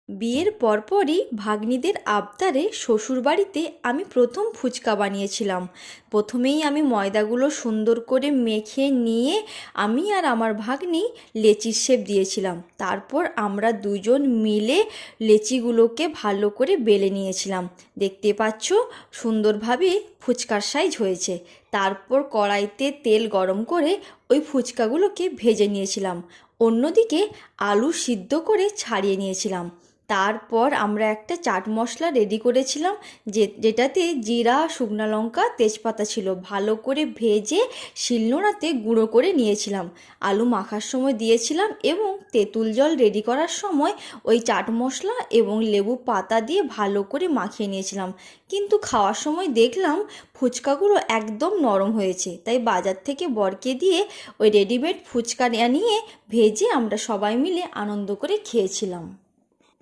বিয়ের পরপরই ভাগ্নিদের আবদারে শ্বশুরবাড়িতে আমি প্রথম ফুচকা বানিয়েছিলাম। প্রথমেই আমি ময়দাগুলো সুন্দর করে মেখে নিয়ে আমি আর আমার ভাগ্নি লেচির শেপ দিয়েছিলাম। তারপর আমরা দুজন মিলে লেচিগুলোকে ভালো করে বেলে নিয়েছিলাম। দেখতে পাচ্ছ সুন্দরভাবে ফুচকার সাইজ হয়েছে। তারপর কড়াইতে তেল গরম করে ওই ফুচকাগুলোকে ভেজে নিয়েছিলাম। অন্যদিকে আলু সিদ্ধ করে ছাড়িয়ে নিয়েছিলাম। তারপর আমরা একটা চাট মশলা রেডি করেছিলাম, যেটাতে জিরা, শুকনো লঙ্কা, তেজপাতা ছিল। ভালো করে ভেজে শিলনোড়াতে গুঁড়ো করে নিয়েছিলাম। আলু মাখার সময় দিয়েছিলাম এবং তেঁতুল জল রেডি করার সময় ওই চাট মশলা এবং লেবু পাতা দিয়ে ভালো করে মাখিয়ে নিয়েছিলাম। কিন্তু খাওয়ার সময় দেখলাম ফুচকাগুলো একদম নরম হয়েছে, তাই বাজার থেকে বরকে দিয়ে ওই রেডিমেড ফুচকা নিয়ে ভেজে আমরা সবাই মিলে আনন্দ করে খেয়েছিলাম।